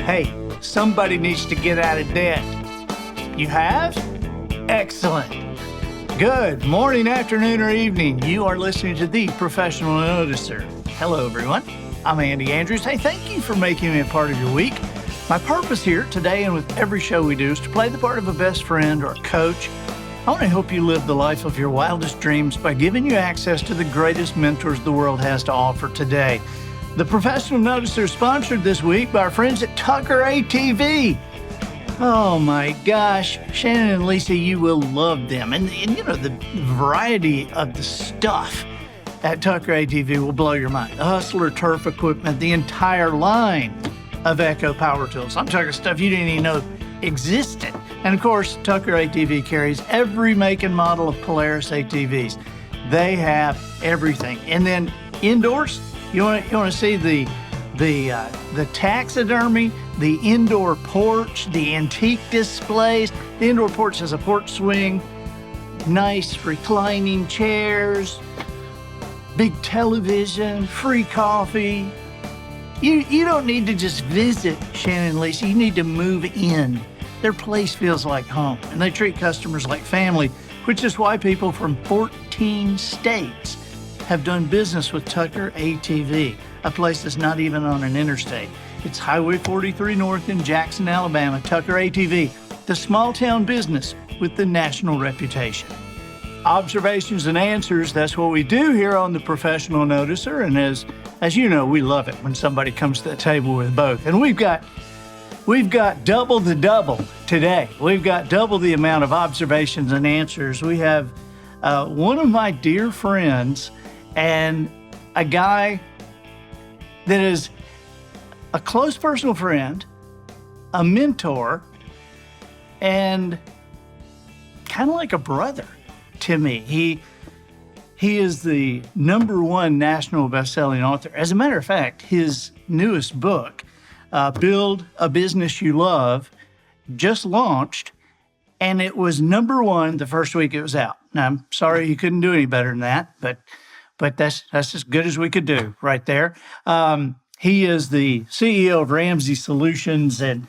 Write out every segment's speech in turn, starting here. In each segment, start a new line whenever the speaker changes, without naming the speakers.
Hey, somebody needs to get out of debt. You have? Excellent. Good morning, afternoon, or evening. You are listening to The Professional Noticer. Hello, everyone. I'm Andy Andrews. Hey, thank you for making me a part of your week. My purpose here today and with every show we do is to play the part of a best friend or a coach. I want to help you live the life of your wildest dreams by giving you access to the greatest mentors the world has to offer today. The Professional Noticer is sponsored this week by our friends at Tucker ATV. Oh my gosh, Shannon and Lisa, you will love them. And you know, the variety of the stuff at Tucker ATV will blow your mind. The Hustler turf equipment, the entire line of Echo power tools. I'm talking stuff you didn't even know existed. And of course, Tucker ATV carries every make and model of Polaris ATVs. They have everything. And then indoors, you want to see the taxidermy, the indoor porch, the antique displays. The indoor porch has a porch swing, nice reclining chairs, big television, free coffee. You don't need to just visit, Shannon and Lisa. You need to move in. Their place feels like home, and they treat customers like family, which is why people from 14 states have done business with Tucker ATV, a place that's not even on an interstate. It's Highway 43 North in Jackson, Alabama. Tucker ATV, the small town business with the national reputation. Observations and answers, that's what we do here on The Professional Noticer. And as you know, we love it when somebody comes to the table with both. And we've got double the double today. We've got double the amount of observations and answers. We have one of my dear friends and a guy that is a close personal friend, a mentor, and kind of like a brother to me. He is the #1 national best-selling author. As a matter of fact, his newest book, Build a Business You Love, just launched, and it was #1 the first week it was out. Now, I'm sorry he couldn't do any better than that, but that's as good as we could do right there. He is the CEO of Ramsey Solutions, and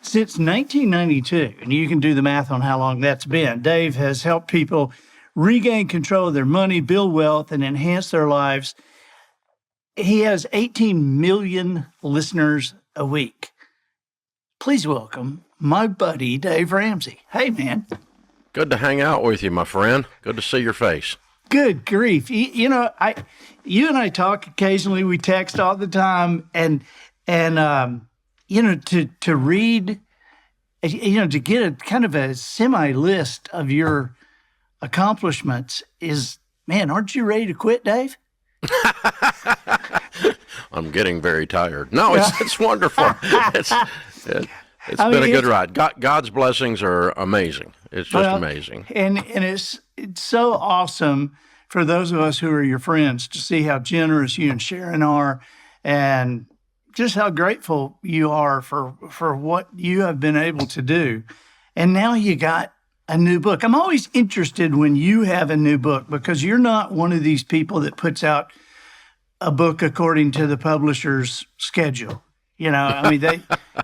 since 1992, and you can do the math on how long that's been, Dave has helped people regain control of their money, build wealth, and enhance their lives. He has 18 million listeners a week. Please welcome my buddy, Dave Ramsey. Hey, man.
Good to hang out with you, my friend. Good to see your face.
Good grief. You know, you and I talk occasionally. We text all the time, and you know, to read, you know, to get a kind of a semi-list of your accomplishments is, man, aren't you ready to quit, Dave?
I'm getting very tired. No, it's wonderful. It's been a good ride. God's blessings are amazing. It's just amazing.
And it's so awesome for those of us who are your friends to see how generous you and Sharon are, and just how grateful you are for what you have been able to do. And now you got a new book. I'm always interested when you have a new book, because you're not one of these people that puts out a book according to the publisher's schedule. You know, I mean,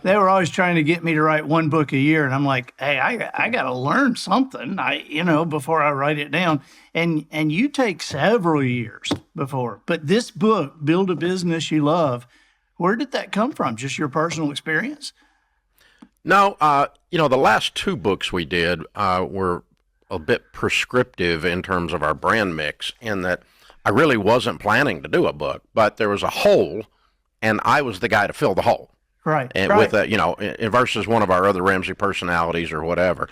they were always trying to get me to write one book a year. And I'm like, hey, I got to learn something, before I write it down. And you take several years before. But this book, Build a Business You Love, where did that come from? Just your personal experience?
No, the last two books we did were a bit prescriptive in terms of our brand mix, in that I really wasn't planning to do a book, but there was a hole, and I was the guy to fill the hole.
Right.
And with versus one of our other Ramsey personalities or whatever.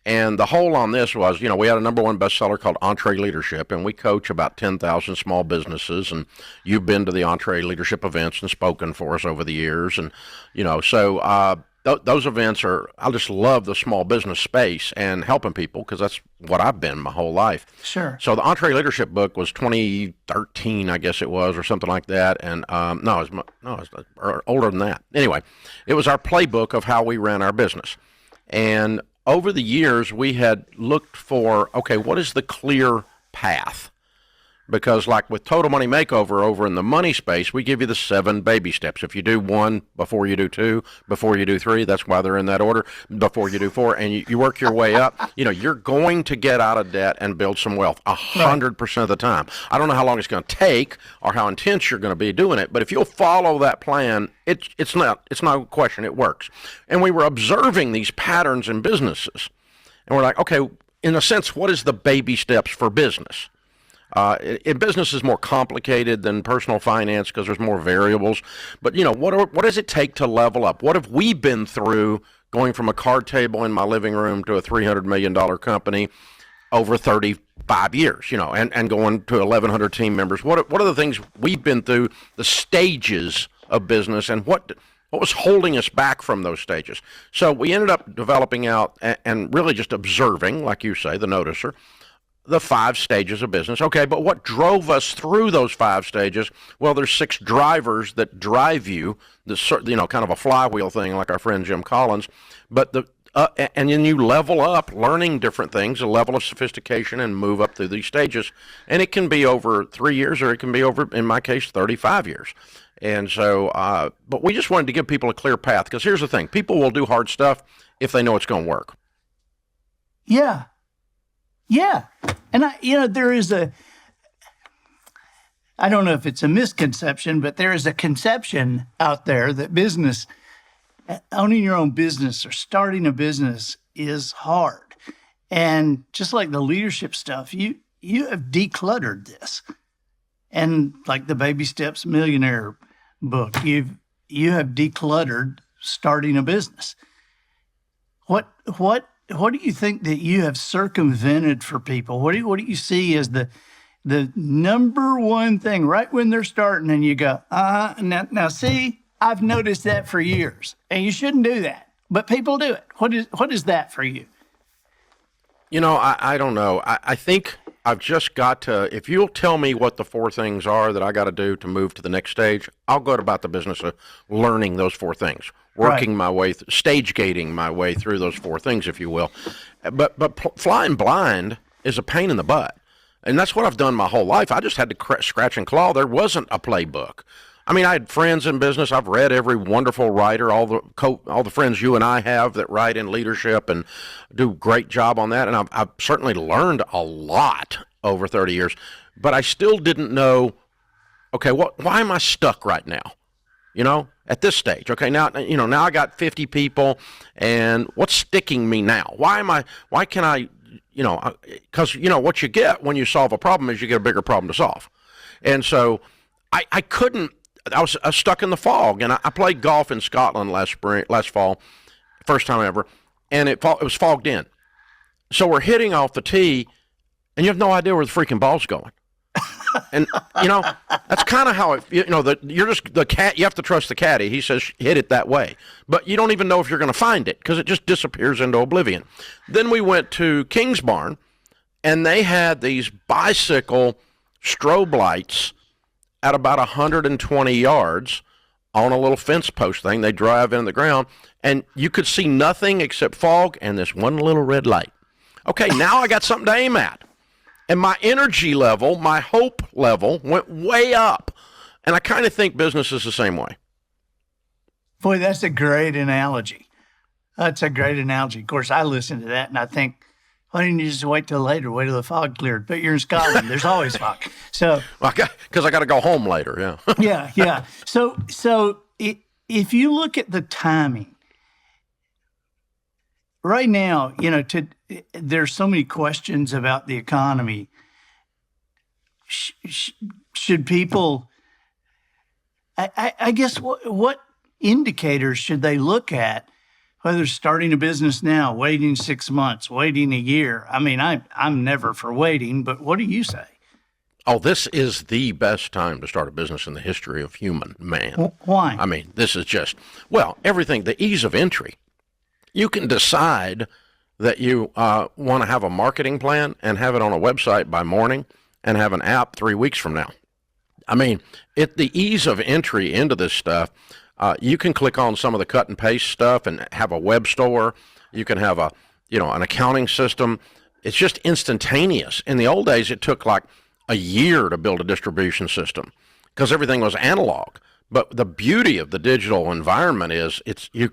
And the hole on this was, we had a #1 bestseller called Entree Leadership, and we coach about 10,000 small businesses. And you've been to the Entree Leadership events and spoken for us over the years. And, those events I just love the small business space and helping people, because that's what I've been my whole life.
Sure.
So the Entree Leadership book was 2013, I guess it was, or something like that. And it's older than that. Anyway, it was our playbook of how we ran our business. And over the years, we had looked for, okay, what is the clear path because like with Total Money Makeover over in the money space, we give you the 7 baby steps. If you do 1 before you do 2, before you do 3, that's why they're in that order, before you do 4, and you work your way up, you're going to get out of debt and build some wealth 100% of the time. I don't know how long it's going to take or how intense you're going to be doing it, but if you'll follow that plan, it's no question, it works. And we were observing these patterns in businesses, and we're like, okay, in a sense, what is the baby steps for business? In business is more complicated than personal finance because there's more variables. But, what does it take to level up? What have we been through going from a card table in my living room to a $300 million company over 35 years, and going to 1,100 team members? What are the things we've been through, the stages of business, and what was holding us back from those stages? So we ended up developing out and really just observing, like you say, the noticer, the 5 stages of business. Okay, but what drove us through those 5 stages? Well, there's 6 drivers that drive you, kind of a flywheel thing like our friend Jim Collins. But and then you level up, learning different things, a level of sophistication, and move up through these stages. And it can be over 3 years, or it can be over, in my case, 35 years. And so, but we just wanted to give people a clear path, because here's the thing: people will do hard stuff if they know it's going to work.
Yeah. Yeah. And there is I don't know if it's a misconception, but there is a conception out there that owning your own business or starting a business is hard. And just like the leadership stuff, you have decluttered this. And like the Baby Steps Millionaire book, you have decluttered starting a business. What do you think that you have circumvented for people? What do you see as the number one thing right when they're starting, and you go, now see, I've noticed that for years, and you shouldn't do that, but people do it. What is that for you?
I don't know. I think I've just got to, if you'll tell me what the 4 things are that I got to do to move to the next stage, I'll go about the business of learning those 4 things, working my way, stage gating my way through those 4 things, if you will. But flying blind is a pain in the butt. And that's what I've done my whole life. I just had to scratch and claw. There wasn't a playbook. I mean, I had friends in business. I've read every wonderful writer, all the friends you and I have that write in leadership and do a great job on that. And I've certainly learned a lot over 30 years. But I still didn't know, okay, why am I stuck right now? At this stage. Okay, now I got 50 people, and what's sticking me now? Why can I, because, what you get when you solve a problem is you get a bigger problem to solve. And so I couldn't. I was stuck in the fog, and I played golf in Scotland last fall, first time ever, and it was fogged in. So we're hitting off the tee, and you have no idea where the freaking ball's going. And that's kind of how you're just the cat. You have to trust the caddy. He says hit it that way, but you don't even know if you're going to find it because it just disappears into oblivion. Then we went to Kingsbarn, and they had these bicycle strobe lights at about 120 yards on a little fence post thing. They drive in the ground, and you could see nothing except fog and this one little red light. Okay, now I got something to aim at. And my energy level, my hope level went way up. And I kind of think business is the same way.
Boy, that's a great analogy. That's a great analogy. Of course, I listen to that and I think, why didn't you just wait till later? Wait till the fog cleared. But you're in Scotland. There's always fog. So,
because I got to go home later. Yeah.
yeah. So if you look at the timing, right now, there's so many questions about the economy. Should people? I guess what indicators should they look at? Whether starting a business now, waiting 6 months, waiting a year. I mean, I'm never for waiting, but what do you say?
Oh, this is the best time to start a business in the history of human man.
Why?
I mean, this is just, everything, the ease of entry. You can decide that you want to have a marketing plan and have it on a website by morning and have an app 3 weeks from now. I mean, the ease of entry into this stuff. You can click on some of the cut and paste stuff and have a web store. You can have an accounting system. It's just instantaneous. In the old days, it took like a year to build a distribution system because everything was analog. But the beauty of the digital environment is you're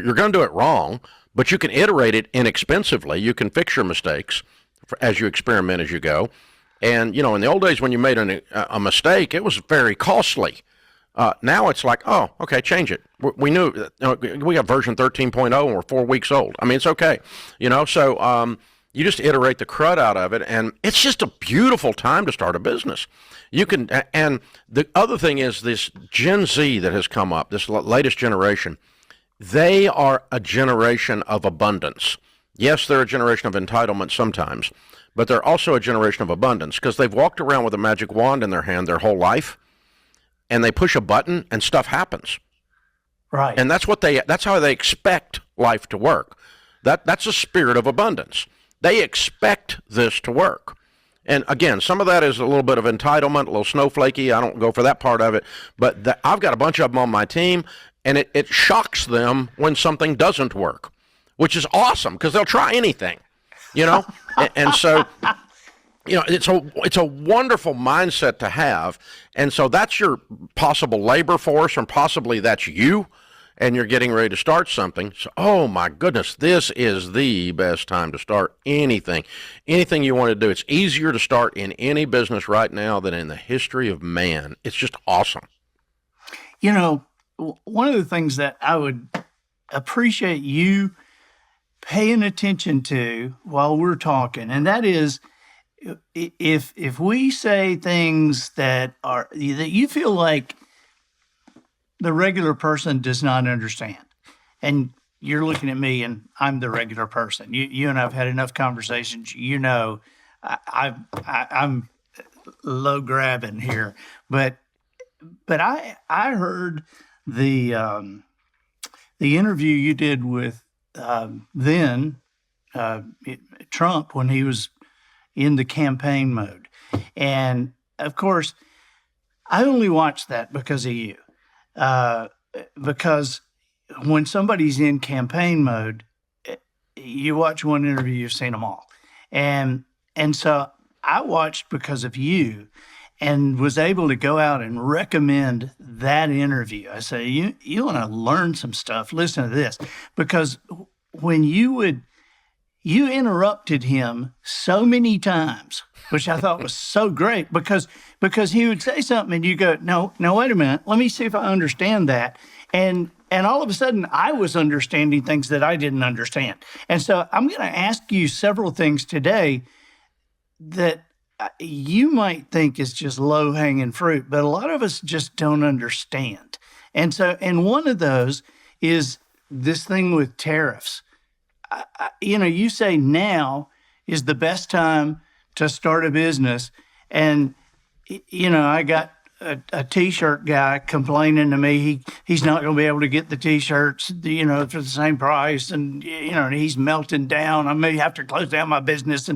going to do it wrong, but you can iterate it inexpensively. You can fix your mistakes as you experiment as you go. And, in the old days when you made a mistake, it was very costly. Now it's like, oh, okay, change it. We knew we got version 13.0 and we're 4 weeks old. I mean, it's okay. So you just iterate the crud out of it, and it's just a beautiful time to start a business. You can, and the other thing is this Gen Z that has come up, this latest generation, they are a generation of abundance. Yes, they're a generation of entitlement sometimes, but they're also a generation of abundance because they've walked around with a magic wand in their hand their whole life, and they push a button and stuff happens.
Right.
And that's how they expect life to work. That's a spirit of abundance. They expect this to work. And again, some of that is a little bit of entitlement, a little snowflakey. I don't go for that part of it. But I've got a bunch of them on my team, and it shocks them when something doesn't work, which is awesome because they'll try anything, and so, it's a wonderful mindset to have. And so that's your possible labor force, and possibly that's you, and you're getting ready to start something. So, oh my goodness, this is the best time to start anything you want to do. It's easier to start in any business right now than in the history of man. It's just awesome.
One of the things that I would appreciate you paying attention to while we're talking, and that is if we say things that you feel like the regular person does not understand, and you're looking at me and I'm the regular person. You and I've had enough conversations. I'm low grabbing here, but I heard the interview you did with Trump when he was in the campaign mode, and of course I only watched that because of you. Because when somebody's in campaign mode, you watch one interview, you've seen them all. And so I watched because of you and was able to go out and recommend that interview. I say, you want to learn some stuff, listen to this. Because when you interrupted him so many times, which I thought was so great, because he would say something and you go, no, wait a minute, let me see if I understand that. And all of a sudden I was understanding things that I didn't understand. And so I'm going to ask you several things today that you might think is just low hanging fruit, but a lot of us just don't understand. And one of those is this thing with tariffs. You say now is the best time to start a business. And, I got a T-shirt guy complaining to me. He's not going to be able to get the T-shirts, for the same price. And, he's melting down. I may have to close down my business.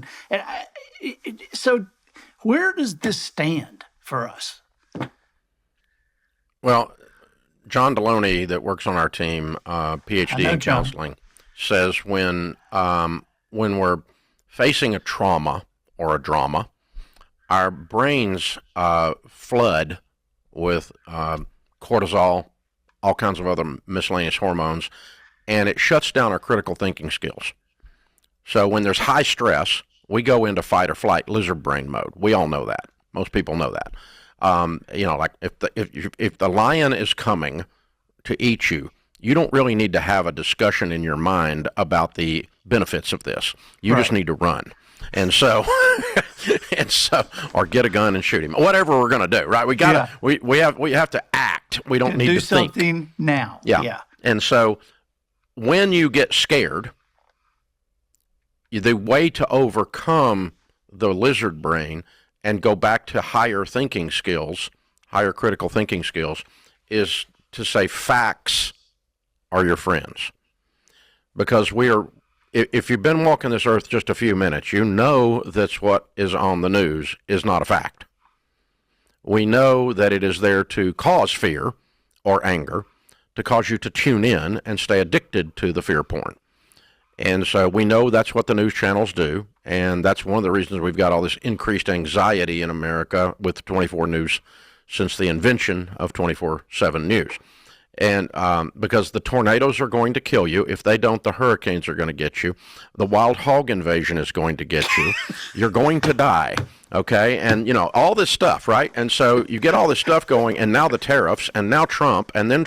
So where does this stand for us?
Well, John Deloney that works on our team, PhD in counseling, says when we're facing a trauma or a drama, our brains flood with cortisol, all kinds of other miscellaneous hormones, and it shuts down our critical thinking skills. So when there's high stress, we go into fight or flight, lizard brain mode. We all know that. Most people know that. Like if the lion is coming to eat you, you don't really need to have a discussion in your mind about the benefits of this. You just need to run. And so, or get a gun and shoot him. Whatever we're going to do, right? We have to act. We don't need to think.
Do something now.
Yeah. And so, when you get scared, the way to overcome the lizard brain and go back to higher thinking skills, higher critical thinking skills, is to say facts are your friends. Because if you've been walking this earth just a few minutes, you know that's what is on the news is not a fact. We know that it is there to cause fear or anger, to cause you to tune in and stay addicted to the fear porn. And so we know that's what the news channels do. And that's one of the reasons we've got all this increased anxiety in America with 24 News since the invention of 24/7 News. And because the tornadoes are going to kill you. If they don't, the hurricanes are going to get you. The wild hog invasion is going to get you. You're going to die. Okay. And, you know, all this stuff, right? And so you get all this stuff going, and now the tariffs, and now Trump, and then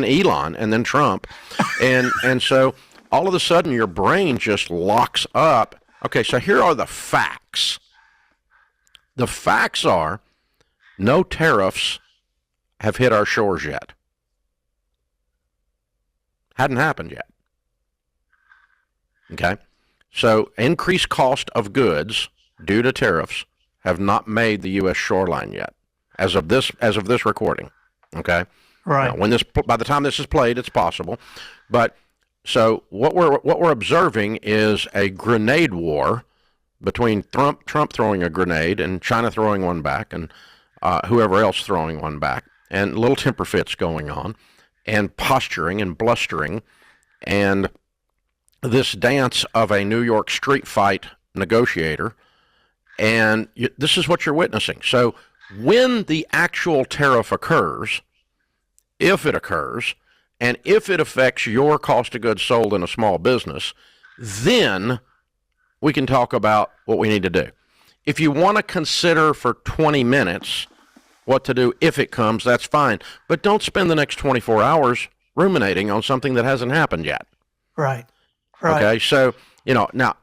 Elon, and then Trump. And so all of a sudden your brain just locks up. Okay. So here are the facts. The facts are no tariffs have hit our shores yet. Hadn't happened yet. Okay. So increased cost of goods due to tariffs have not made the U.S. shoreline yet, as of this recording. Okay.
Right.
Now, by the time this is played, it's possible. But so what we're observing is a grenade war between Trump throwing a grenade and China throwing one back, and whoever else throwing one back, and little temper fits going on, and posturing and blustering, and this dance of a New York street fight negotiator. And this is what you're witnessing. So when the actual tariff occurs, if it occurs, and if it affects your cost of goods sold in a small business, then we can talk about what we need to do. If you want to consider for 20 minutes what to do if it comes, that's fine. But don't spend the next 24 hours ruminating on something that hasn't happened yet.
Right. Right.
Okay, so, you know, now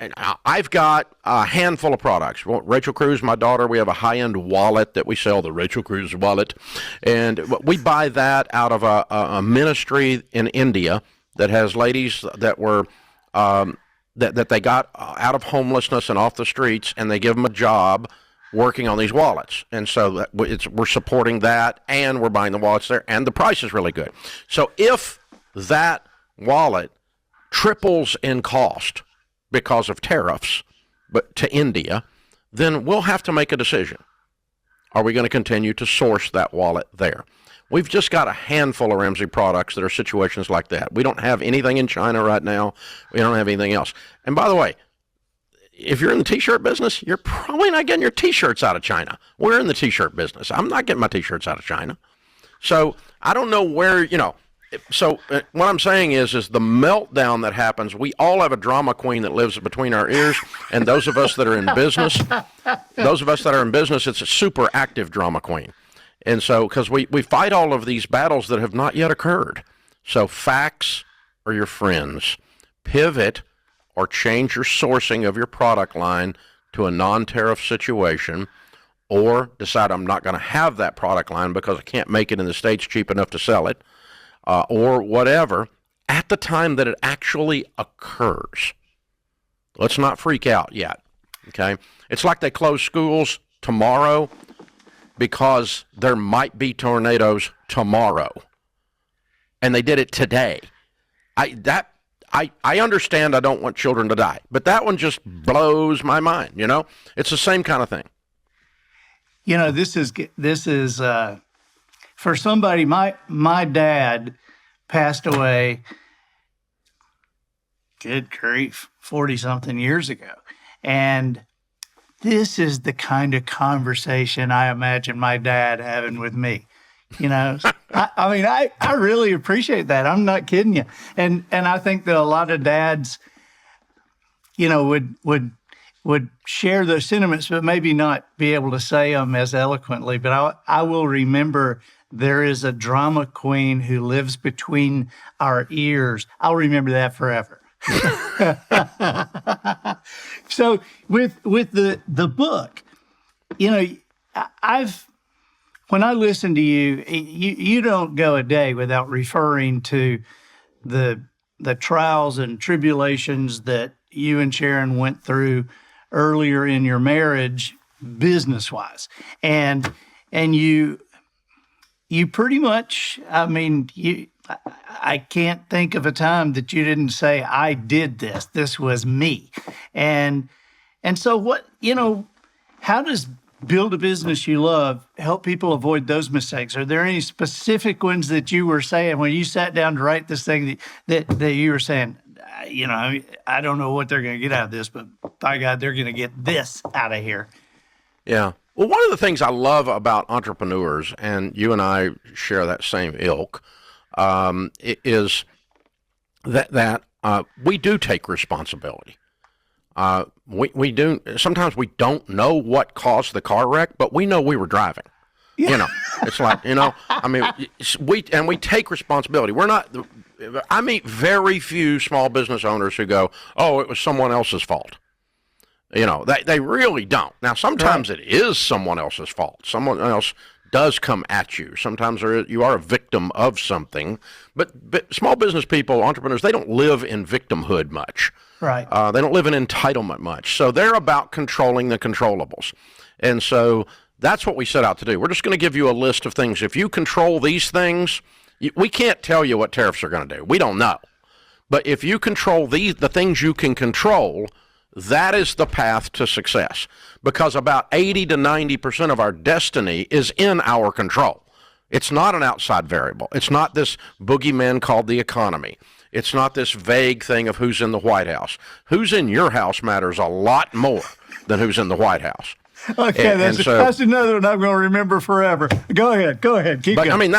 I've got a handful of products. Well, Rachel Cruz, my daughter, we have a high-end wallet that we sell, the Rachel Cruz wallet. And we buy that out of a ministry in India that has ladies that were that they got out of homelessness and off the streets, and they give them a job working on these wallets. And so we're supporting that, and we're buying the wallets there, and the price is really good. So if that wallet triples in cost because of tariffs but to India, then we'll have to make a decision. Are we going to continue to source that wallet there? We've just got a handful of Ramsey products that are situations like that. We don't have anything in China right now. We don't have anything else. And by the way, if you're in the T-shirt business, you're probably not getting your T-shirts out of China. We're in the T-shirt business. I'm not getting my T-shirts out of China. So I don't know where, you know. So what I'm saying is the meltdown that happens, we all have a drama queen that lives between our ears, and those of us that are in business, it's a super active drama queen. And so, because we fight all of these battles that have not yet occurred. So facts are your friends. Pivot or change your sourcing of your product line to a non-tariff situation, or decide I'm not going to have that product line because I can't make it in the States cheap enough to sell it. Or whatever, at the time that it actually occurs. Let's not freak out yet, okay? It's like they close schools tomorrow because there might be tornadoes tomorrow, and they did it today. I understand I don't want children to die, but that one just blows my mind, you know? It's the same kind of thing.
You know, this is for somebody, my dad passed away, good grief, 40-something years ago. And this is the kind of conversation I imagine my dad having with me. You know, I really appreciate that. I'm not kidding you. And I think that a lot of dads, you know, would share those sentiments, but maybe not be able to say them as eloquently. But I will remember there is a drama queen who lives between our ears. I'll remember that forever. So with the book, you know, when I listen to you don't go a day without referring to the trials and tribulations that you and Sharon went through earlier in your marriage, business-wise, and you pretty much, I mean, I can't think of a time that you didn't say, I did this. This was me. And so what, you know, how does build a business you love help people avoid those mistakes? Are there any specific ones that you were saying when you sat down to write this thing that you were saying, I don't know what they're going to get out of this, but by God, they're going to get this out of here.
Yeah. Well, one of the things I love about entrepreneurs, and you and I share that same ilk, is that we do take responsibility. We do. Sometimes we don't know what caused the car wreck, but we know we were driving. Yeah. It's like, I mean, we take responsibility. We're not. I meet very few small business owners who go, "Oh, it was someone else's fault." They really don't. Now, sometimes It is someone else's fault. Someone else does come at you. Sometimes you are a victim of something. But small business people, entrepreneurs, they don't live in victimhood much.
Right.
They don't live in entitlement much. So they're about controlling the controllables. And so that's what we set out to do. We're just going to give you a list of things. If you control these things, we can't tell you what tariffs are going to do. We don't know. But if you control the things you can control, that is the path to success, because about 80 to 90% of our destiny is in our control. It's not an outside variable. It's not this boogeyman called the economy. It's not this vague thing of who's in the White House. Who's in your house matters a lot more than who's in the White House.
Okay, that's another one I'm going to remember forever. Go ahead, keep going.
I mean,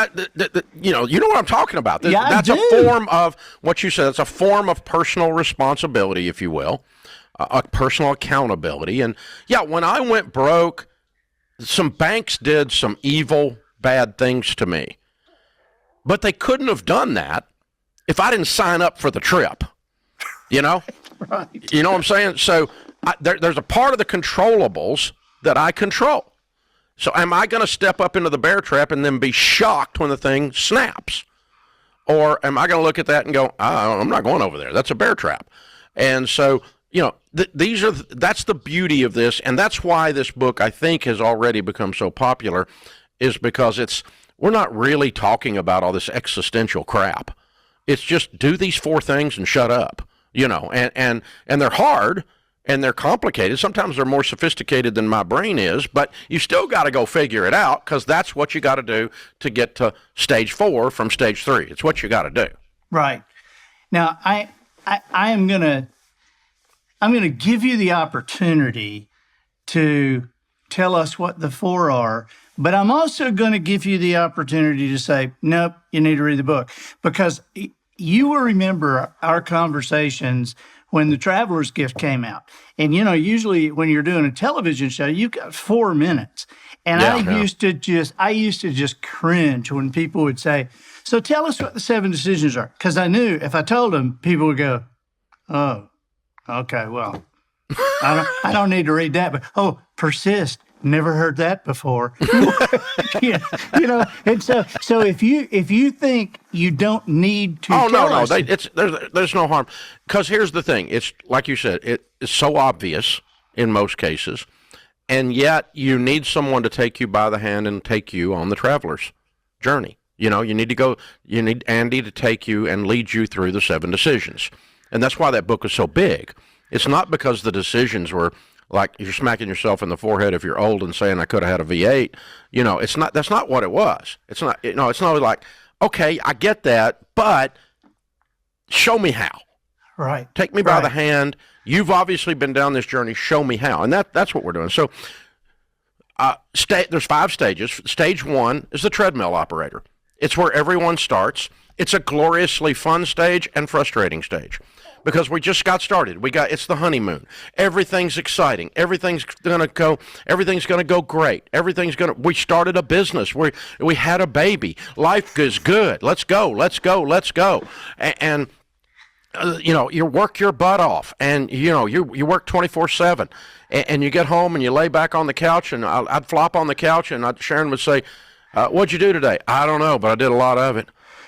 you know what I'm talking about. That's
I do.
A form of what you said. It's a form of personal responsibility, if you will. A personal accountability. And yeah, when I went broke, some banks did some evil, bad things to me. But they couldn't have done that if I didn't sign up for the trip.
Right.
You know what I'm saying? So there's a part of the controllables that I control. So am I going to step up into the bear trap and then be shocked when the thing snaps? Or am I going to look at that and go, I'm not going over there. That's a bear trap. And so, that's the beauty of this, and that's why this book, I think, has already become so popular, is because we're not really talking about all this existential crap. It's just do these 4 things and shut up, and they're hard and they're complicated. Sometimes they're more sophisticated than my brain is, but you still got to go figure it out, because that's what you got to do to get to stage 4 from stage 3. It's what you got to do.
Right. Now, I'm going to give you the opportunity to tell us what the 4 are, but I'm also going to give you the opportunity to say, nope, you need to read the book, because you will remember our conversations when the Traveler's Gift came out. And, usually when you're doing a television show, you've got 4 minutes. And I used to just cringe when people would say, so tell us what the 7 decisions are. Because I knew if I told them, people would go, oh, okay, well, I don't need to read that, but persist. Never heard that before. And so if you think you don't need to,
there's no harm, because here's the thing. It's like you said, it's so obvious in most cases, and yet you need someone to take you by the hand and take you on the traveler's journey. You need Andy to take you and lead you through the 7 decisions. And that's why that book is so big. It's not because the decisions were like you're smacking yourself in the forehead if you're old and saying I could have had a V8. It's not. That's not what it was. It's not. It's not like, okay, I get that, but show me how.
Right.
Take me by the hand. You've obviously been down this journey. Show me how. And that's what we're doing. So there's 5 stages. Stage 1 is the treadmill operator. It's where everyone starts. It's a gloriously fun stage and frustrating stage, because we just got started. It's the honeymoon. Everything's exciting. Everything's gonna go great. We started a business. We had a baby. Life is good. Let's go. And you work your butt off, and you work 24/7, and you get home and you lay back on the couch, and I'd flop on the couch, and Sharon would say, "What'd you do today?" "I don't know, but I did a lot of it."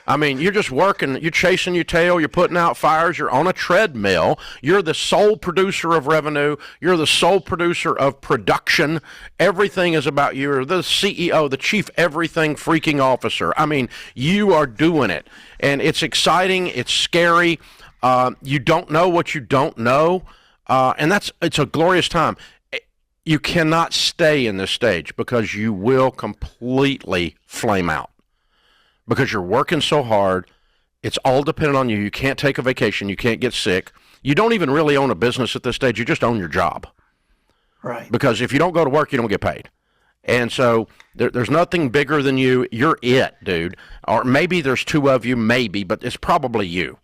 I mean, you're just working, you're chasing your tail, you're putting out fires, you're on a treadmill, you're the sole producer of revenue, you're the sole producer of production, everything is about you. You're the CEO, the chief everything freaking officer. I mean, you are doing it, and it's exciting, it's scary, you don't know what you don't know, and it's a glorious time. You cannot stay in this stage, because you will completely flame out. Because you're working so hard, It's all dependent on you. You can't take a vacation. You can't get sick. You don't even really own a business at this stage. You just own your job.
Right.
Because if you don't go to work, you don't get paid. And so there's nothing bigger than you. You're it, dude. Or maybe there's two of you, maybe, but it's probably you.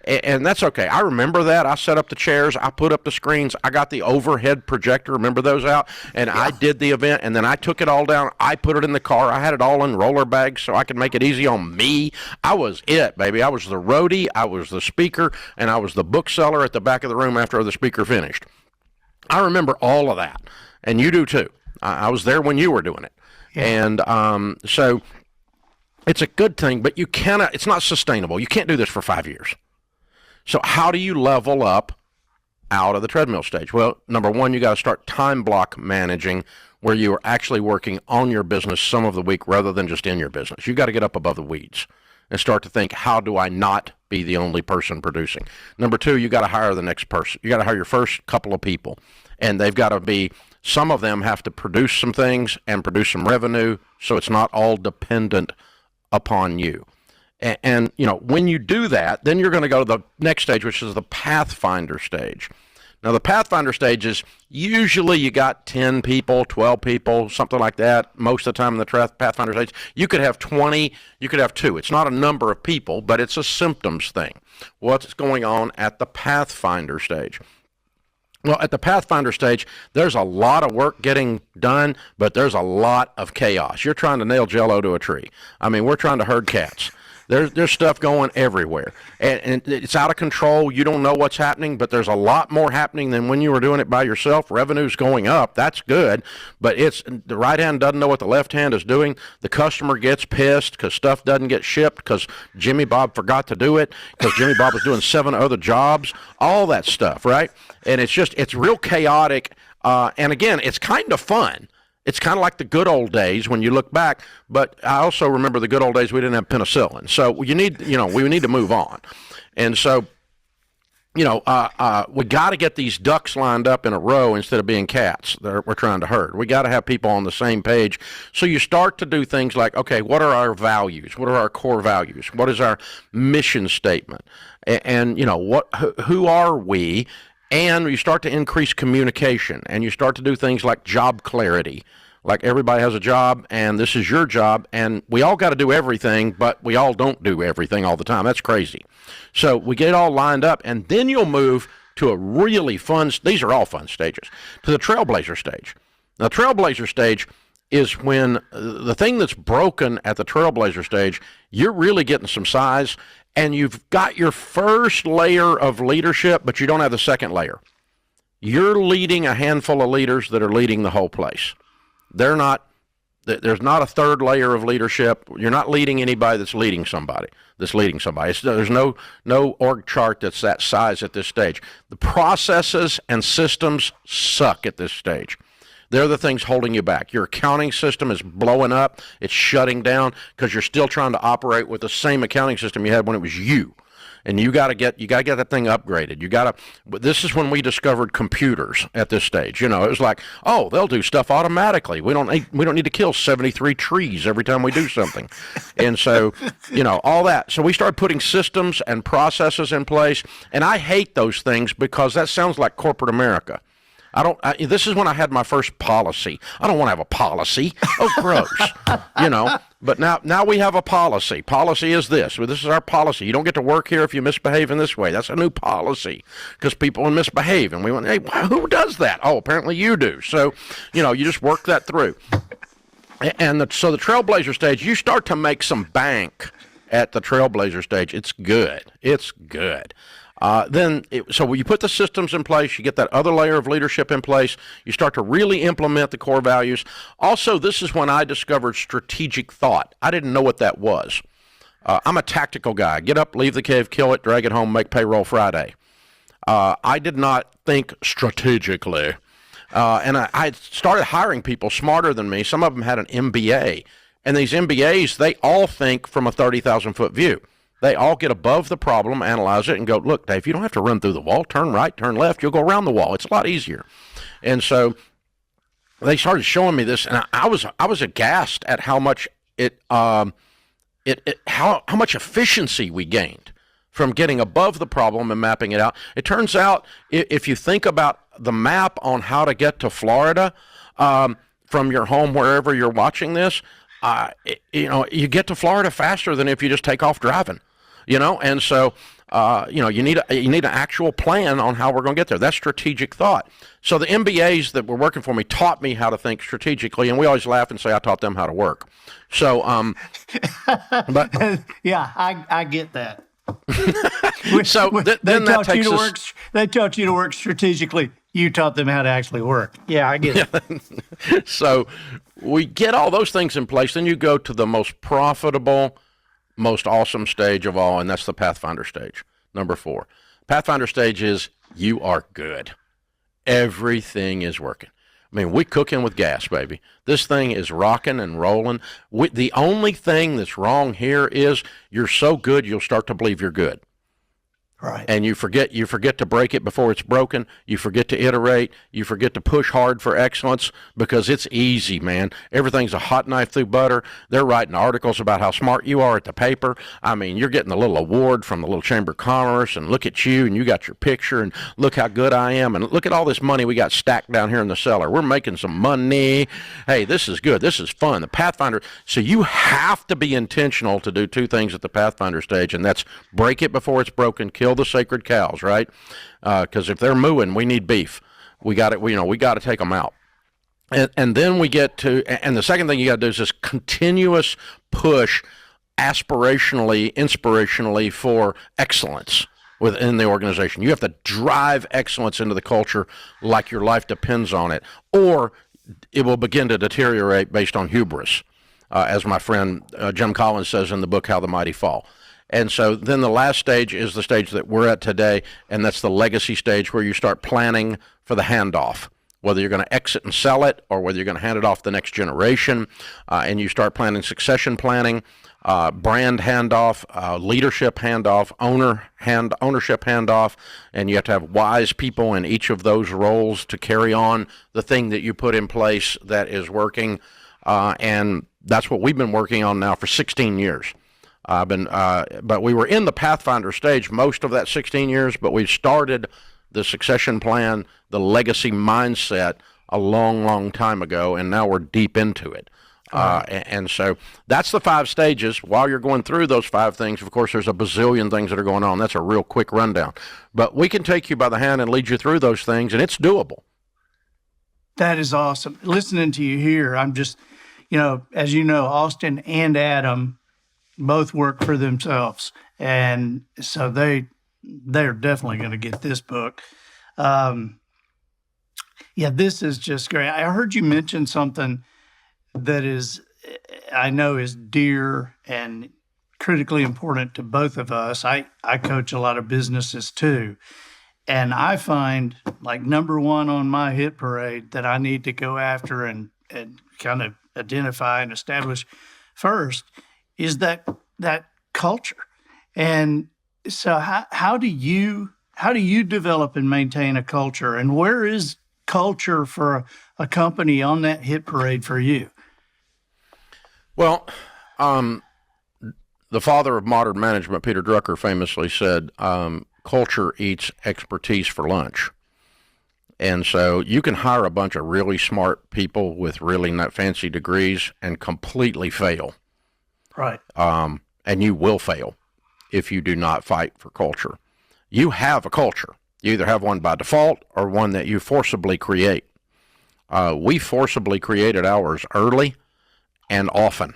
And that's okay. I remember that. I set up the chairs. I put up the screens. I got the overhead projector. Remember those out? And I did the event, and then I took it all down. I put it in the car. I had it all in roller bags so I could make it easy on me. I was it, baby. I was the roadie. I was the speaker, and I was the bookseller at the back of the room after the speaker finished. I remember all of that, and you do too. I was there when you were doing it. Yeah. And so it's a good thing, but it's not sustainable. You can't do this for 5 years. So how do you level up out of the treadmill stage? Well, number one, you got to start time block managing where you are actually working on your business some of the week rather than just in your business. You got to get up above the weeds and start to think, how do I not be the only person producing? Number two, you got to hire the next person. You got to hire your first couple of people, and they've got to be, some of them have to produce some things and produce some revenue, so it's not all dependent upon you. And when you do that, then you're going to go to the next stage, which is the Pathfinder stage. Now, the Pathfinder stage is usually you got 10 people, 12 people, something like that. Most of the time in the Pathfinder stage, you could have 20, you could have 2. It's not a number of people, but it's a symptoms thing. What's going on at the Pathfinder stage? Well, at the Pathfinder stage, there's a lot of work getting done, but there's a lot of chaos. You're trying to nail Jell-O to a tree. I mean, we're trying to herd cats. There's stuff going everywhere, and it's out of control. You don't know what's happening, but there's a lot more happening than when you were doing it by yourself. Revenue's going up. That's good, but it's the right hand doesn't know what the left hand is doing. The customer gets pissed because stuff doesn't get shipped because Jimmy Bob forgot to do it because Jimmy Bob was doing 7 other jobs, all that stuff, right? And it's real chaotic, and again, it's kind of fun. It's kind of like the good old days when you look back, but I also remember the good old days we didn't have penicillin. So we need to move on. And so, we got to get these ducks lined up in a row instead of being cats that we're trying to herd. We got to have people on the same page. So you start to do things like, okay, what are our values? What are our core values? What is our mission statement? And who are we? And you start to increase communication, and you start to do things like job clarity. Like everybody has a job, and this is your job, and we all got to do everything, but we all don't do everything all the time. That's crazy. So we get it all lined up, and then you'll move to a really fun, these are all fun stages, to the trailblazer stage. Now, the trailblazer stage is when the thing that's broken at the trailblazer stage, you're really getting some size, and you've got your first layer of leadership, but you don't have the second layer. You're leading a handful of leaders that are leading the whole place. There's not a third layer of leadership. You're not leading anybody that's leading somebody. There's no org chart that's that size at this stage. The processes and systems suck at this stage. They're the things holding you back. Your accounting system is blowing up. It's shutting down because you're still trying to operate with the same accounting system you had when it was you. And you got to get that thing upgraded. This is when we discovered computers at this stage. It was like, oh, they'll do stuff automatically. We don't need to kill 73 trees every time we do something. And so, all that. So we started putting systems and processes in place. And I hate those things because that sounds like corporate America. This is when I had my first policy. I don't want to have a policy. Oh, gross. But now we have a policy. Policy is this. Well, this is our policy. You don't get to work here if you misbehave in this way. That's a new policy because people misbehave. And we went, hey, who does that? Oh, apparently you do. So, you just work that through. And so the trailblazer stage, you start to make some bank at the trailblazer stage. It's good. So you put the systems in place, you get that other layer of leadership in place, you start to really implement the core values. Also, this is when I discovered strategic thought. I didn't know what that was. I'm a tactical guy. Get up, leave the cave, kill it, drag it home, make payroll Friday. I did not think strategically. And I started hiring people smarter than me. Some of them had an MBA. And these MBAs, they all think from a 30,000-foot view. They all get above the problem, analyze it, and go, look, Dave, you don't have to run through the wall. Turn right, turn left. You'll go around the wall. It's a lot easier. And so they started showing me this, and I was aghast at how much it how much efficiency we gained from getting above the problem and mapping it out. It turns out, if you think about the map on how to get to Florida from your home, wherever you're watching this, you get to Florida faster than if you just take off driving. And so you need an actual plan on how we're going to get there. That's strategic thought. So the MBAs that were working for me taught me how to think strategically, and we always laugh and say I taught them how to work. So, but
yeah, I get that.
So then that takes us.
They taught you to work strategically. You taught them how to actually work. Yeah, I get it.
So we get all those things in place. Then you go to the most profitable, most awesome stage of all, and that's the Pathfinder stage, number 4. Pathfinder stage is you are good. Everything is working. I mean, we cooking with gas, baby. This thing is rocking and rolling. The only thing that's wrong here is you're so good you'll start to believe you're good.
Right.
And you forget to break it before it's broken. You forget to iterate. You forget to push hard for excellence because it's easy, man. Everything's a hot knife through butter. They're writing articles about how smart you are at the paper. I mean, you're getting a little award from the little Chamber of Commerce, and look at you, and you got your picture, and look how good I am, and look at all this money we got stacked down here in the cellar. We're making some money. Hey, this is good. This is fun. The Pathfinder. So you have to be intentional to do 2 things at the Pathfinder stage, and that's break it before it's broken, kill the sacred cows, right? Because if they're mooing, we need beef. We got it. We got to take them out. And then we get to, and the second thing you got to do is this continuous push, aspirationally, inspirationally, for excellence within the organization. You have to drive excellence into the culture like your life depends on it, or it will begin to deteriorate based on hubris, as my friend Jim Collins says in the book How the Mighty Fall. And so then the last stage is the stage that we're at today, and that's the legacy stage, where you start planning for the handoff, whether you're going to exit and sell it or whether you're going to hand it off to the next generation, and you start planning succession planning, brand handoff, leadership handoff, ownership handoff, and you have to have wise people in each of those roles to carry on the thing that you put in place that is working, and that's what we've been working on now for 16 years. But we were in the Pathfinder stage most of that 16 years, but we started the succession plan, the legacy mindset a long, long time ago, and now we're deep into it. And so that's the 5 stages. While you're going through those 5 things, of course, there's a bazillion things that are going on. That's a real quick rundown. But we can take you by the hand and lead you through those things, and it's doable.
That is awesome. Listening to you here, I'm just, as you know, Austin and Adam both work for themselves, and so they're definitely going to get this book. This is just great. I heard you mention something that I know is dear and critically important to both of us. I coach a lot of businesses too, and I find, like, number 1 on my hit parade that I need to go after and kind of identify and establish first is that culture. And so how do you develop and maintain a culture, and where is culture for a company on that hit parade for you?
Well, the father of modern management, Peter Drucker, famously said, culture eats expertise for lunch. And so you can hire a bunch of really smart people with really not fancy degrees and completely fail.
Right.
And you will fail if you do not fight for culture. You have a culture. You either have one by default or one that you forcibly create. We forcibly created ours early and often.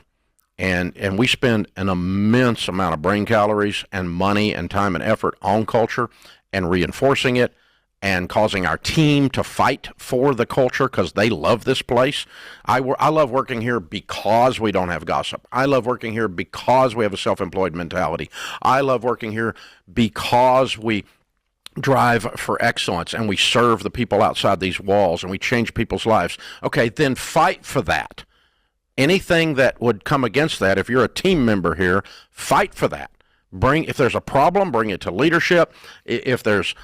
And we spend an immense amount of brain calories and money and time and effort on culture and reinforcing it and causing our team to fight for the culture because they love this place. I love working here because we don't have gossip. I love working here because we have a self-employed mentality. I love working here because we drive for excellence and we serve the people outside these walls and we change people's lives. Okay, then fight for that. Anything that would come against that, if you're a team member here, fight for that. If there's a problem, bring it to leadership. If there's,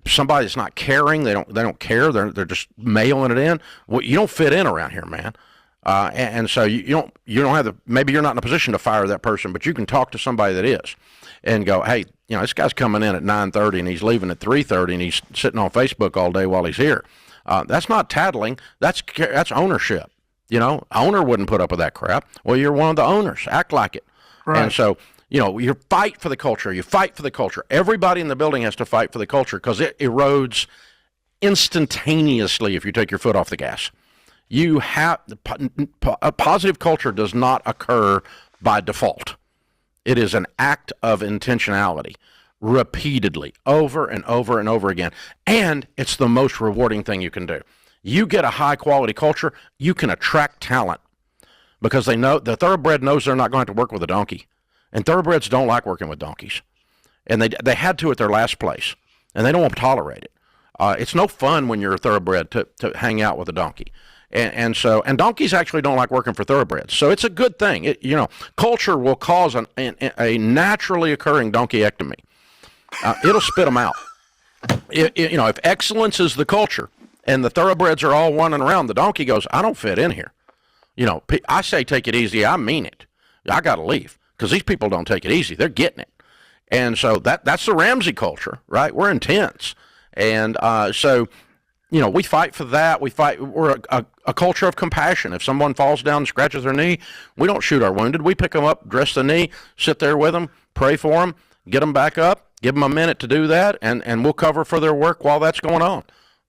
somebody that's not caring, they don't care. They're just mailing it in. Well, you don't fit in around here, man. And so you don't have maybe you're not in a position to fire that person, but you can talk to somebody that is, and go, hey, this guy's coming in at 9:30 and he's leaving at 3:30 and he's sitting on Facebook all day while he's here. That's not tattling. That's ownership. Owner wouldn't put up with that crap. Well, you're one of the owners. Act like it. Right. And so, you fight for the culture. You fight for the culture. Everybody in the building has to fight for the culture because it erodes instantaneously if you take your foot off the gas. A positive culture does not occur by default. It is an act of intentionality, repeatedly, over and over and over again. And it's the most rewarding thing you can do. You get a high-quality culture, you can attract talent because they know the thoroughbred knows they're not going to have to work with a donkey. And thoroughbreds don't like working with donkeys. And they had to at their last place, and they don't want to tolerate it. It's no fun when you're a thoroughbred to hang out with a donkey. And donkeys actually don't like working for thoroughbreds. So it's a good thing. Culture will cause a naturally occurring donkeyectomy. It'll spit them out. If excellence is the culture and the thoroughbreds are all running around, the donkey goes, I don't fit in here. I say take it easy. I mean it. I got to leave because these people don't take it easy. They're getting it. And so that's the Ramsey culture, right? We're intense. And we fight for that. We're a culture of compassion. If someone falls down and scratches their knee, we don't shoot our wounded. We pick them up, dress the knee, sit there with them, pray for them, get them back up, give them a minute to do that, and we'll cover for their work while that's going on.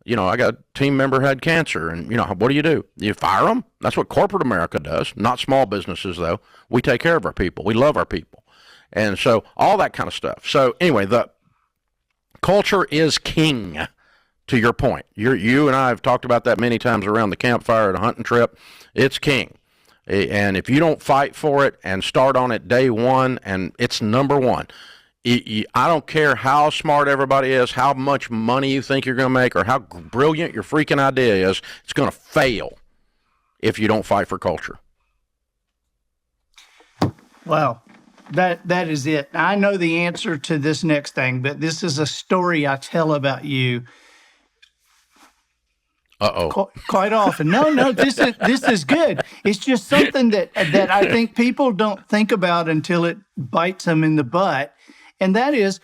I got a team member had cancer, and, what do? You fire them? That's what corporate America does, not small businesses, though. We take care of our people. We love our people. And so all that kind of stuff. So anyway, the culture is king. To your point, you and I have talked about that many times around the campfire at a hunting trip. It's king. And if you don't fight for it and start on it day one, and it's number one, I don't care how smart everybody is, how much money you think you're going to make, or how brilliant your freaking idea is, it's going to fail if you don't fight for culture.
Well, that is it. I know the answer to this next thing, but this is a story I tell about you. Quite often. No, this is good. It's just something that I think people don't think about until it bites them in the butt. And that is,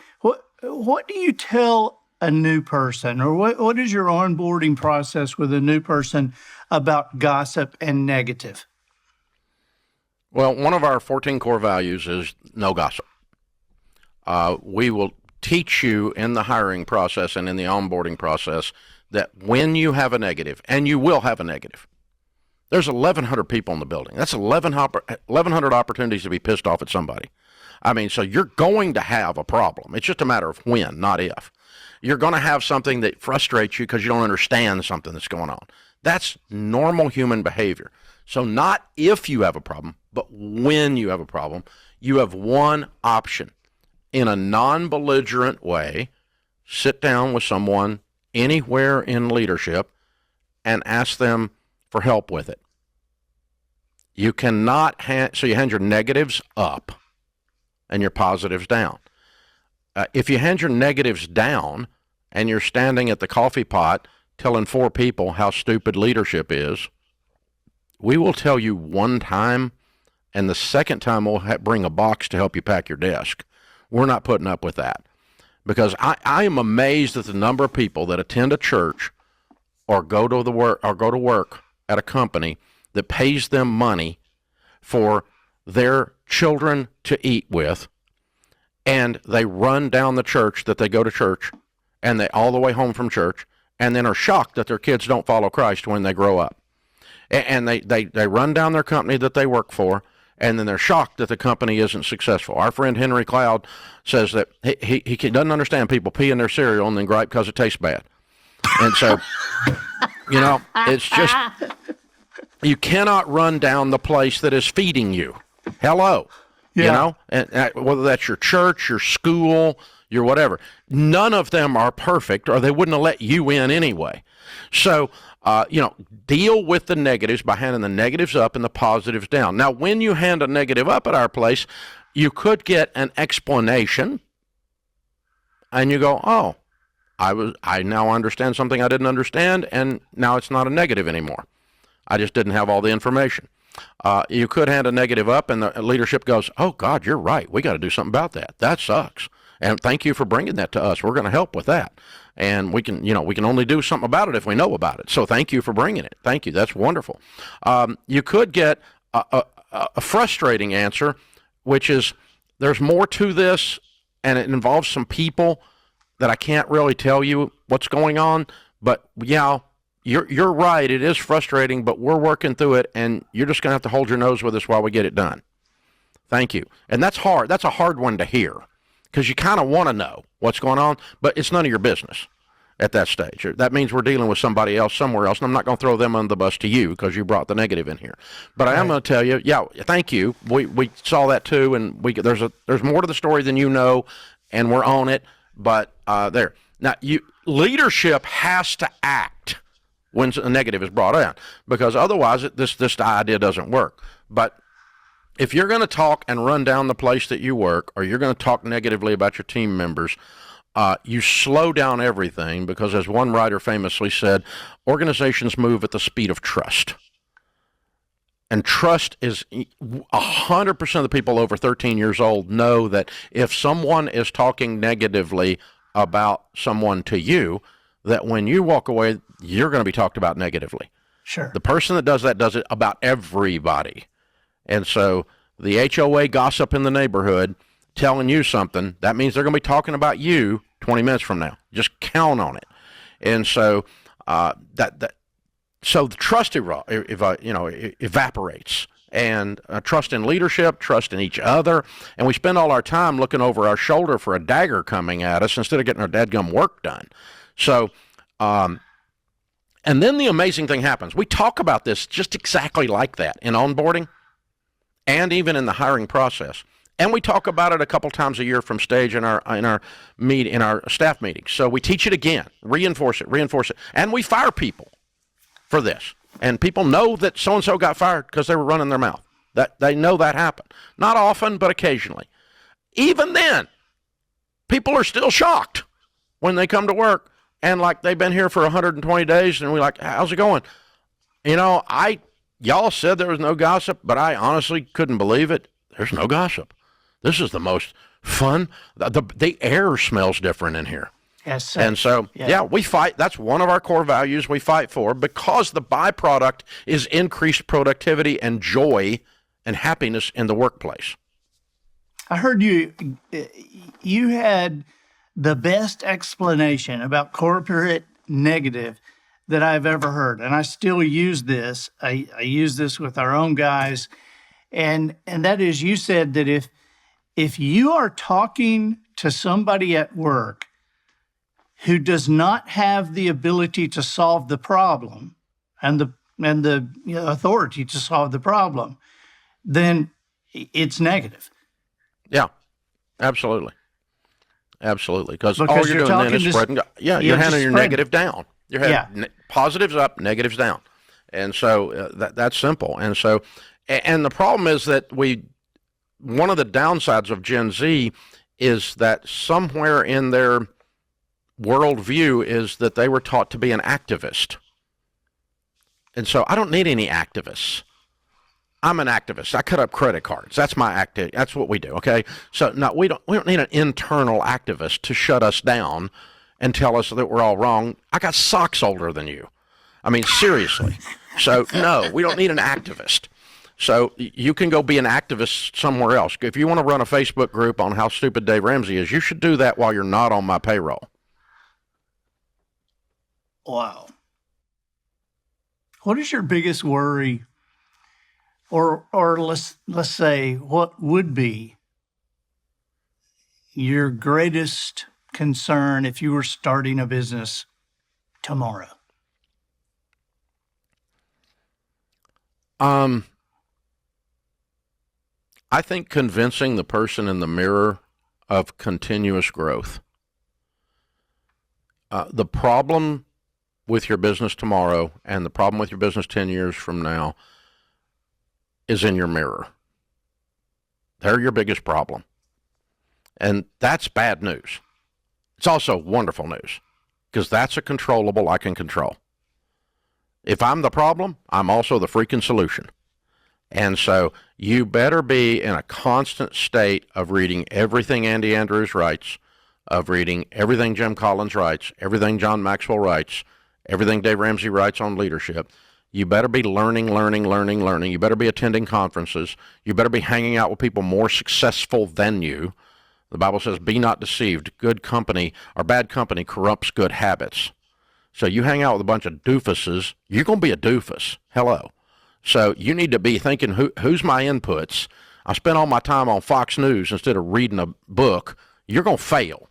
what do you tell a new person, or what is your onboarding process with a new person about gossip and negative?
Well, one of our 14 core values is no gossip. We will teach you in the hiring process and in the onboarding process that when you have a negative, and you will have a negative, there's 1,100 people in the building. That's 1,100 opportunities to be pissed off at somebody. So you're going to have a problem. It's just a matter of when, not if. You're going to have something that frustrates you because you don't understand something that's going on. That's normal human behavior. So not if you have a problem, but when you have a problem, you have one option. In a non-belligerent way, sit down with someone anywhere in leadership and ask them for help with it. You cannot so you hand your negatives up and your positives down. If you hand your negatives down and you're standing at the coffee pot telling 4 people how stupid leadership is, we will tell you one time, and the second time we'll bring a box to help you pack your desk. We're not putting up with that. Because I am amazed at the number of people that attend a church or go to work at a company that pays them money for their children to eat with, and they run down the church that they go to church, and they all the way home from church, and then are shocked that their kids don't follow Christ when they grow up. And they run down their company that they work for, and then they're shocked that the company isn't successful. Our friend Henry Cloud says that he doesn't understand people pee in their cereal and then gripe because it tastes bad. And so, it's just, you cannot run down the place that is feeding you. Hello. Yeah. And whether that's your church, your school, your whatever. None of them are perfect, or they wouldn't have let you in anyway. So, deal with the negatives by handing the negatives up and the positives down. Now, when you hand a negative up at our place, you could get an explanation, and you go, oh, I now understand something I didn't understand, and now it's not a negative anymore. I just didn't have all the information. You could hand a negative up and the leadership goes, oh God, you're right. We got to do something about that. That sucks. And thank you for bringing that to us. We're going to help with that. And we can only do something about it if we know about it. So thank you for bringing it. Thank you. That's wonderful. You could get a frustrating answer, which is there's more to this and it involves some people that I can't really tell you what's going on. But yeah, you're right. It is frustrating, but we're working through it, and you're just going to have to hold your nose with us while we get it done. Thank you. And that's hard. That's a hard one to hear because you kind of want to know what's going on, but it's none of your business at that stage. That means we're dealing with somebody else somewhere else, and I'm not going to throw them under the bus to you because you brought the negative in here. But I am going to tell you, yeah, thank you. We saw that too, and there's more to the story than you know, and we're on it. But there now, leadership has to act when a negative is brought in, because otherwise this idea doesn't work. But if you're going to talk and run down the place that you work, or you're going to talk negatively about your team members, you slow down everything, because as one writer famously said, organizations move at the speed of trust. And trust is 100% of the people over 13 years old know that if someone is talking negatively about someone to you, that when you walk away, you're going to be talked about negatively.
Sure.
The person that does that does it about everybody. And so the HOA gossip in the neighborhood telling you something, that means they're going to be talking about you 20 minutes from now. Just count on it. And so so the trust evaporates. And trust in leadership, trust in each other, and we spend all our time looking over our shoulder for a dagger coming at us instead of getting our dadgum work done. So, and then the amazing thing happens. We talk about this just exactly like that in onboarding and even in the hiring process. And we talk about it a couple times a year from stage in our staff meetings. So we teach it again, reinforce it, and we fire people for this. And people know that so-and-so got fired because they were running their mouth. That they know that happened. Not often, but occasionally. Even then, people are still shocked when they come to work and like they've been here for 120 days and we're like, how's it going? Y'all said there was no gossip, but I honestly couldn't believe it. There's no gossip. This is the most fun. The air smells different in here.
Yes,
and so, we fight. That's one of our core values we fight for, because the byproduct is increased productivity and joy and happiness in the workplace.
I heard you had the best explanation about corporate negative that I've ever heard. And I still use this. I use this with our own guys. And that is, you said that if you are talking to somebody at work who does not have the ability to solve the problem and the authority to solve the problem, then it's negative.
Yeah, absolutely. Absolutely. Because all you're doing then is spreading. You're handing your negative down. You're having positives up, negatives down. And so that's simple. And so, and the problem is that one of the downsides of Gen Z is that somewhere in their worldview is that they were taught to be an activist. And so I don't need any activists. I'm an activist. I cut up credit cards. That's my activity. That's what we do. Okay. So no, we don't need an internal activist to shut us down and tell us that we're all wrong. I got socks older than you. I mean, seriously. So no, we don't need an activist. So you can go be an activist somewhere else. If you want to run a Facebook group on how stupid Dave Ramsey is, you should do that while you're not on my payroll.
Wow. What is your biggest worry, or let's say, what would be your greatest concern if you were starting a business tomorrow?
I think convincing the person in the mirror of continuous growth. The problem with your business tomorrow and the problem with your business 10 years from now is in your mirror. They're your biggest problem. And that's bad news. It's also wonderful news, because that's a controllable I can control. If I'm the problem, I'm also the freaking solution. And so you better be in a constant state of reading everything Andy Andrews writes, of reading everything Jim Collins writes, everything John Maxwell writes, everything Dave Ramsey writes on leadership. You better be learning. You better be attending conferences. You better be hanging out with people more successful than you. The Bible says, be not deceived. Good company or bad company corrupts good habits. So you hang out with a bunch of doofuses, you're going to be a doofus. Hello. So you need to be thinking, who's my inputs? I spend all my time on Fox News instead of reading a book. You're going to fail.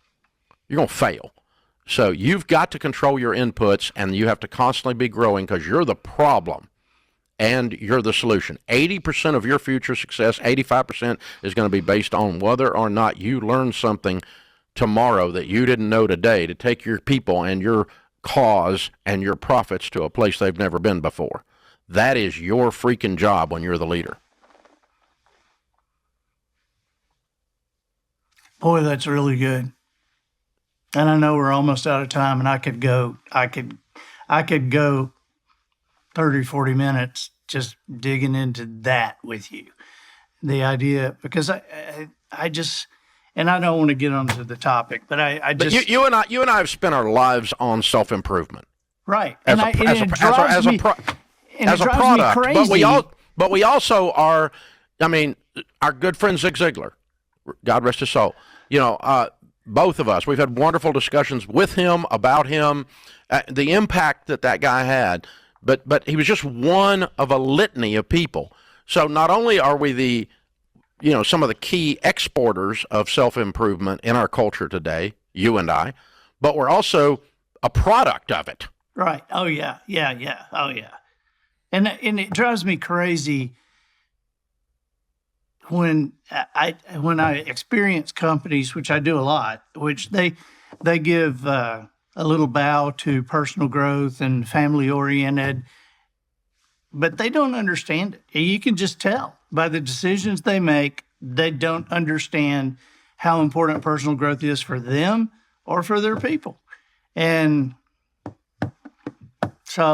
You're going to fail. So you've got to control your inputs, and you have to constantly be growing because you're the problem and you're the solution. 80% of your future success, 85% is going to be based on whether or not you learn something tomorrow that you didn't know today to take your people and your cause and your profits to a place they've never been before. That is your freaking job when you're the leader.
Boy, that's really good. And I know we're almost out of time, and I could go 30, 40 minutes just digging into that with you. The idea, because I just, and I don't want to get onto the topic, but I just.
But you and I have spent our lives on self-improvement.
Right.
As a product. But we also are, I mean, our good friend Zig Ziglar, God rest his soul, both of us, we've had wonderful discussions with him, about him, the impact that guy had, but he was just one of a litany of people. So not only are we some of the key exporters of self-improvement in our culture today, you and I, but we're also a product of it.
Right. Oh, yeah. Yeah. Oh, yeah. And it drives me crazy when I experience companies, which I do a lot, which they give a little bow to personal growth and family oriented, but they don't understand it. You can just tell by the decisions they make, they don't understand how important personal growth is for them or for their people. And so I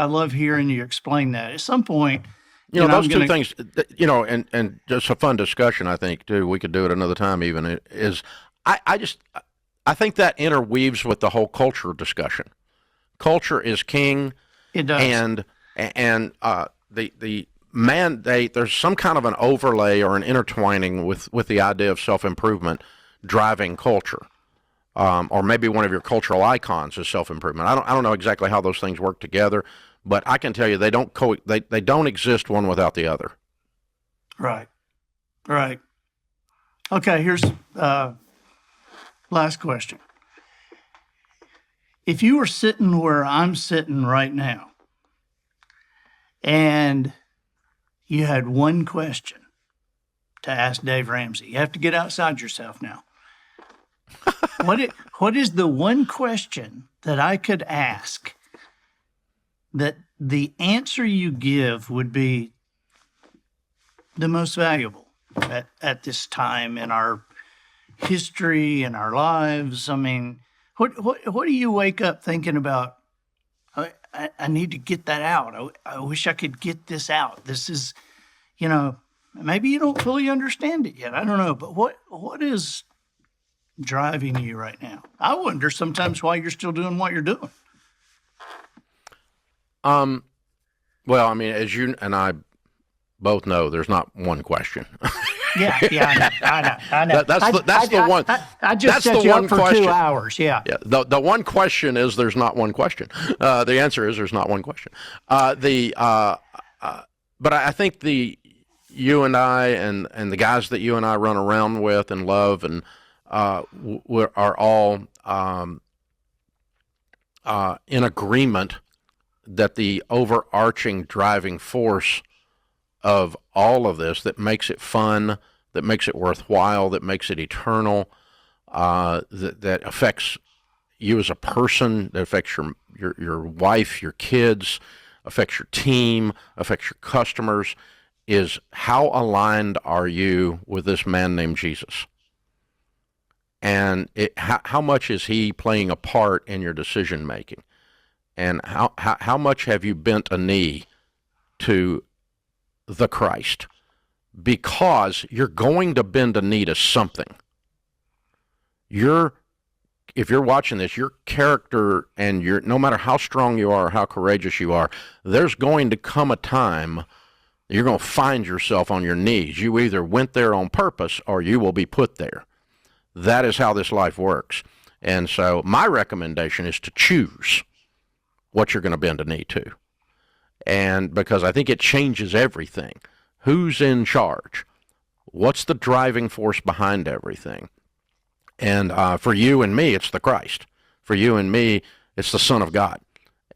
love hearing you explain that. At some point,
those two things, and just a fun discussion, I think, too, we could do it another time even, is I think that interweaves with the whole culture discussion. Culture is king.
It does.
And the mandate, there's some kind of an overlay or an intertwining with the idea of self-improvement driving culture. Or maybe one of your cultural icons is self-improvement. I don't know exactly how those things work together, but I can tell you they don't exist one without the other.
Right. Okay, here's last question. If you were sitting where I'm sitting right now, and you had one question to ask Dave Ramsey, you have to get outside yourself now. What is the one question that I could ask that the answer you give would be the most valuable at this time in our history, in our lives? I mean, what do you wake up thinking about? I need to get that out. I wish I could get this out. This is, maybe you don't fully understand it yet. I don't know. But what is driving you right now? I wonder sometimes why you're still doing what you're doing.
Well, I mean, as you and I both know, there's not one question.
Yeah, I know.
That's the one.
I just set you up for
question.
2 hours. Yeah.
The one question is there's not one question. The answer is there's not one question. But I think you and I and the guys that you and I run around with and love and are all in agreement that the overarching driving force of all of this that makes it fun, that makes it worthwhile, that makes it eternal, that affects you as a person, that affects your wife, your kids, affects your team, affects your customers, is how aligned are you with this man named Jesus? And how much is he playing a part in your decision making? And how much have you bent a knee to the Christ? Because you're going to bend a knee to something. If you're watching this, your character and no matter how strong you are or how courageous you are, there's going to come a time you're going to find yourself on your knees. You either went there on purpose or you will be put there. That is how this life works. And so my recommendation is to choose what you're going to bend a knee to. And because I think it changes everything. Who's in charge? What's the driving force behind everything? And for you and me, it's the Christ. For you and me, it's the Son of God.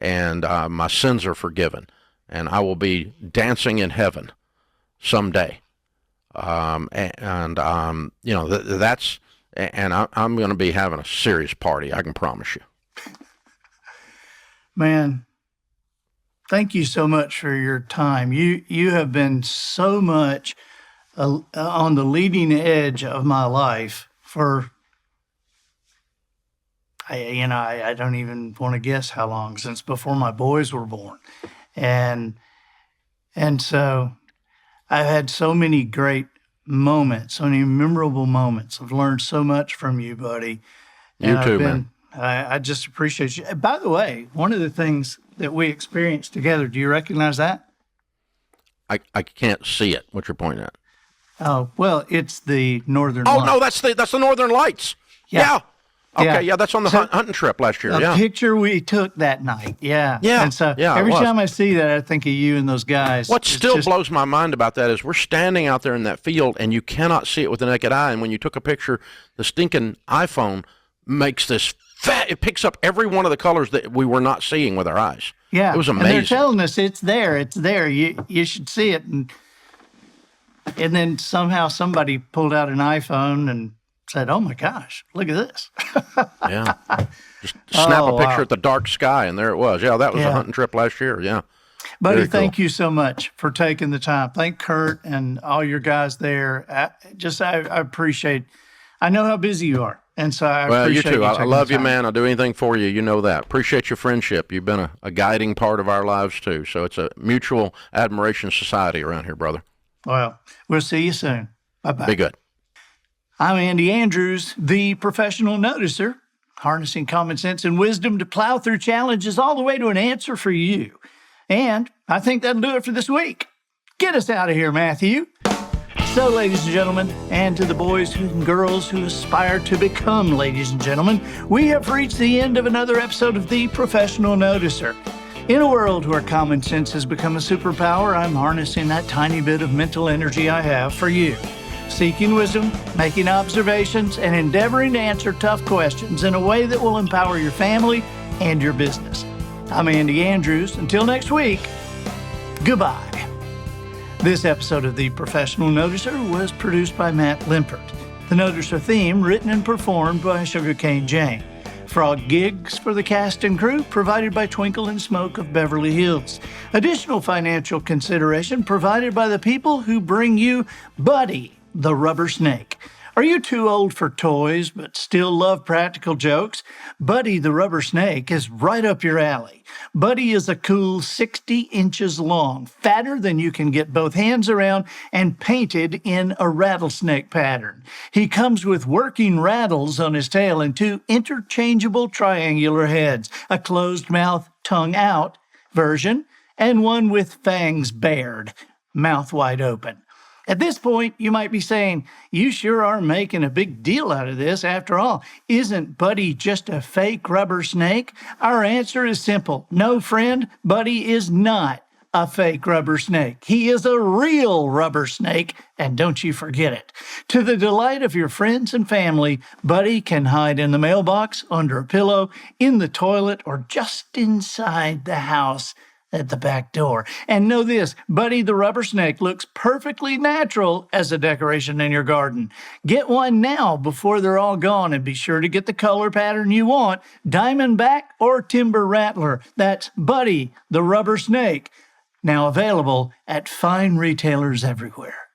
And my sins are forgiven. And I will be dancing in heaven someday. I'm going to be having a serious party, I can promise you.
Man, thank you so much for your time. You have been so much on the leading edge of my life for, I don't even want to guess how long, since before my boys were born. And so I've had so many great moments, so many memorable moments. I've learned so much from you, buddy.
You too, man.
I just appreciate you. By the way, one of the things that we experienced together, do you recognize that?
I can't see it. What's your point at?
Oh, well, it's the Northern
Lights.
No,
that's the Northern Lights. Yeah. Okay, yeah, that's on the hunting trip last year.
A picture we took that night. Yeah.
Yeah.
And so every time I see that, I think of you and those guys.
What still blows my mind about that is we're standing out there in that field and you cannot see it with the naked eye. And when you took a picture, the stinking iPhone makes this it picks up every one of the colors that we were not seeing with our eyes.
Yeah.
It was amazing.
And they're telling us it's there. You should see it. And then somehow somebody pulled out an iPhone and said, "Oh my gosh, look at this."
Yeah. Just snap a picture at the dark sky and there it was. Yeah, that was a hunting trip last year. Yeah.
Buddy, thank you so much for taking the time. Thank Kurt and all your guys there. I appreciate, I know how busy you are. And so I appreciate
you too. I love you, man. I'll do anything for you. You know that. Appreciate your friendship. You've been a guiding part of our lives too. So it's a mutual admiration society around here, brother.
Well, we'll see you soon. Bye-bye.
Be good.
I'm Andy Andrews, the professional noticer, harnessing common sense and wisdom to plow through challenges all the way to an answer for you. And I think that'll do it for this week. Get us out of here, Matthew. So, ladies and gentlemen, and to the boys and girls who aspire to become ladies and gentlemen, we have reached the end of another episode of The Professional Noticer. In a world where common sense has become a superpower, I'm harnessing that tiny bit of mental energy I have for you. Seeking wisdom, making observations, and endeavoring to answer tough questions in a way that will empower your family and your business. I'm Andy Andrews. Until next week, goodbye. This episode of The Professional Noticer was produced by Matt Limpert. The Noticer theme written and performed by Sugarcane Jane. Frog gigs for the cast and crew provided by Twinkle and Smoke of Beverly Hills. Additional financial consideration provided by the people who bring you Buddy, the rubber snake. Are you too old for toys but still love practical jokes? Buddy the Rubber Snake is right up your alley. Buddy is a cool 60 inches long, fatter than you can get both hands around, and painted in a rattlesnake pattern. He comes with working rattles on his tail and two interchangeable triangular heads, a closed mouth, tongue out version, and one with fangs bared, mouth wide open. At this point, you might be saying, you sure are making a big deal out of this. After all, isn't Buddy just a fake rubber snake? Our answer is simple. No, friend, Buddy is not a fake rubber snake. He is a real rubber snake, and don't you forget it. To the delight of your friends and family, Buddy can hide in the mailbox, under a pillow, in the toilet, or just inside the house at the back door. And know this, Buddy the Rubber Snake looks perfectly natural as a decoration in your garden. Get one now before they're all gone, and be sure to get the color pattern you want, Diamondback or Timber Rattler. That's Buddy the Rubber Snake. Now available at fine retailers everywhere.